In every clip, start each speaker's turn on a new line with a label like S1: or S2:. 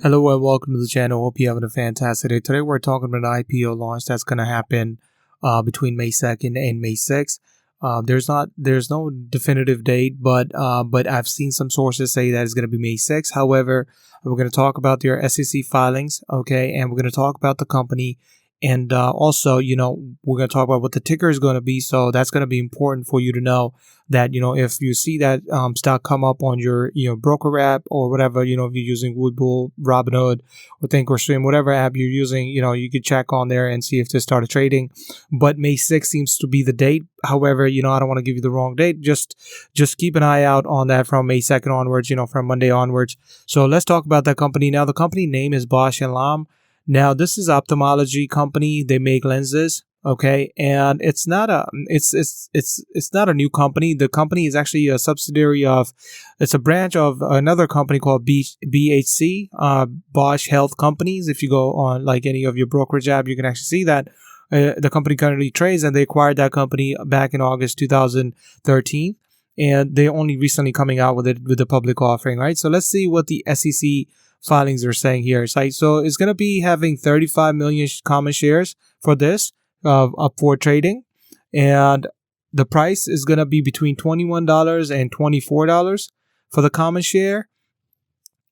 S1: Hello and welcome to the channel. Hope you're having a fantastic day. Today we're talking about an IPO launch that's going to happen between May 2nd and May 6th. There's no definitive date, but I've seen some sources say that it's going to be May 6th. However, we're going to talk about their SEC filings, okay, and we're going to talk about the company. And also, we're going to talk about what the ticker is going to be. So that's going to be important for you to know that, if you see that stock come up on your, broker app or whatever, if you're using Woodbull, Robinhood, or Thinkorswim, whatever app you're using, you could check on there and see if they started trading. But May 6th seems to be the date. However, I don't want to give you the wrong date. Just keep an eye out on that from May 2nd onwards, from Monday onwards. So let's talk about that company. Now, the company name is Bausch Lomb. Now, this is ophthalmology company. They make lenses, okay, and it's not a new company. The company is actually a subsidiary of, it's a branch of another company called BHC, Bausch Health Companies. If you go on like any of your brokerage app, you can actually see that the company currently trades, and they acquired that company back in August 2013, and they're only recently coming out with it with the public offering, right? So let's see what the SEC filings are saying here. So it's going to be having 35 million common shares for this up for trading, and the price is going to be between $21 and $24 for the common share.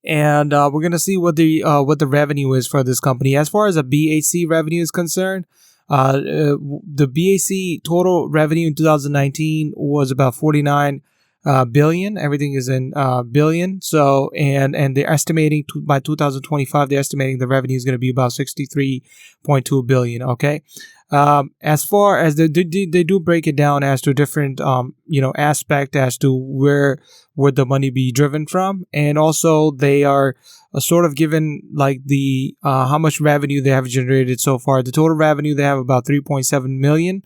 S1: And we're going to see what the revenue is for this company. As far as the BHC revenue is concerned, the BAC total revenue in 2019 was about 49 billion. Everything is in billion. So and they're estimating by 2025, they're estimating the revenue is going to be about 63.2 billion. Okay. As far as they do break it down as to different aspect as to where would the money be driven from, and also they are sort of given like the how much revenue they have generated so far. The total revenue, they have about 3.7 million.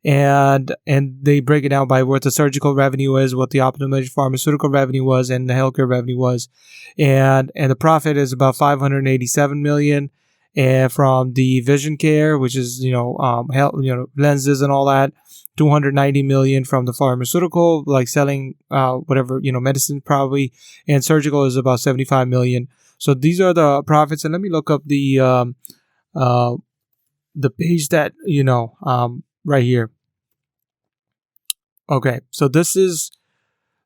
S1: And they break it down by what the surgical revenue is, what the ophthalmology pharmaceutical revenue was, and the healthcare revenue was, and the profit is about 587 million, and from the vision care, which is health, lenses and all that, 290 million from the pharmaceutical, like selling whatever medicine probably, and surgical is about 75 million. So these are the profits, and let me look up the page that right here. Okay, so this is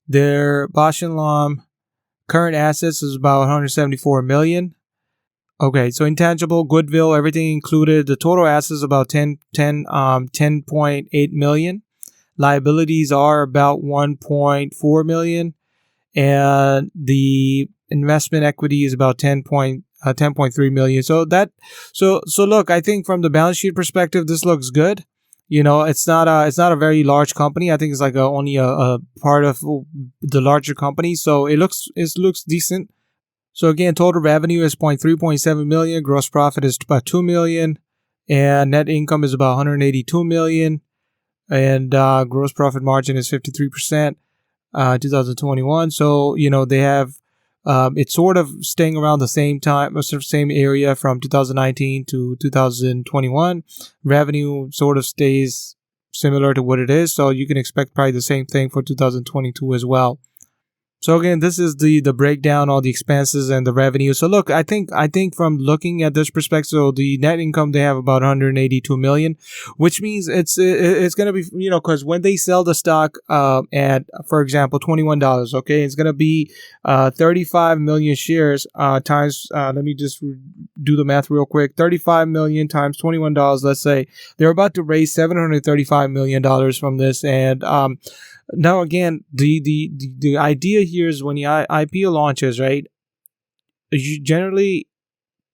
S1: their Bausch & Lomb current assets is about 174 million. Okay, so intangible, goodwill, everything included. The total assets is about 10.8 million. Liabilities are about 1.4 million, and the investment equity is about 10.3 million. So look, I think from the balance sheet perspective, this looks good. It's not a very large company. I think it's like only a part of the larger company. So it looks decent. So again, total revenue is 3.7 million. Gross profit is about 2 million, and net income is about 182 million, and gross profit margin is 53%. 2021. So they have. It's sort of staying around the same time, sort of same area from 2019 to 2021. Revenue sort of stays similar to what it is, so you can expect probably the same thing for 2022 as well. So again, this is the breakdown, all the expenses and the revenue. So look, I think from looking at this perspective, so the net income, they have about 182 million, which means it's going to be, because when they sell the stock at, for example, $21, okay, it's going to be 35 million shares times, let me just do the math real quick, 35 million times $21, let's say. They're about to raise $735 million from this, and now, again, the idea here is when the IPO launches, right? You generally,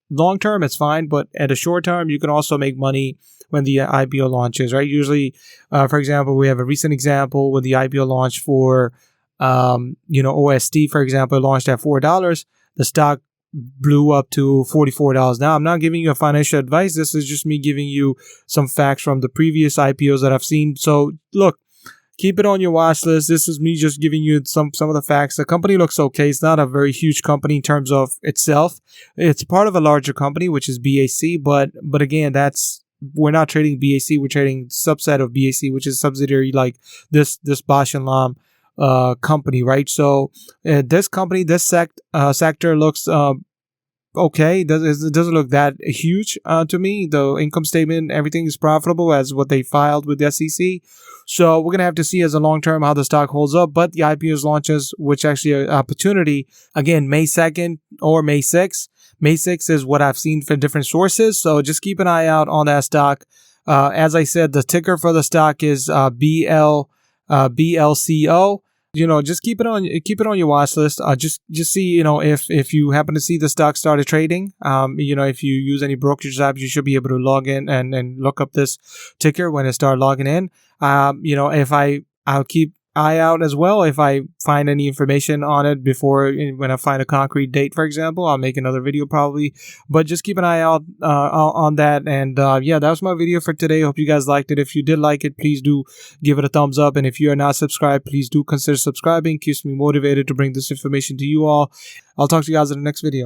S1: long term, it's fine, but at a short term, you can also make money when the IPO launches, right? Usually, for example, we have a recent example with the IPO launch for, OST, for example, launched at $4. The stock blew up to $44. Now, I'm not giving you a financial advice. This is just me giving you some facts from the previous IPOs that I've seen. So, look. Keep it on your watch list. This is me just giving you some of the facts. The company looks okay. It's not a very huge company in terms of itself. It's part of a larger company, which is BAC. But again, we're not trading BAC. We're trading subset of BAC, which is subsidiary like this Bausch & Lomb company, right? So this company, this sector looks okay. It doesn't look that huge to me. The income statement, everything is profitable as what they filed with the SEC. So we're going to have to see as a long term how the stock holds up. But the IPO launches, which actually an opportunity, again, May 2nd or May 6th. May 6th is what I've seen from different sources. So just keep an eye out on that stock. As I said, the ticker for the stock is BLCO. Just keep it on your watch list. Just see, if you happen to see the stock started trading, if you use any brokerage apps, you should be able to log in and look up this ticker when it starts logging in. I'll keep eye out as well. If I find any information on it when I find a concrete date, for example, I'll make another video probably, but just keep an eye out on that. And that was my video for today. Hope you guys liked it. If you did like it, please do give it a thumbs up. And if you are not subscribed, please do consider subscribing. Keeps me motivated to bring this information to you all. I'll talk to you guys in the next video.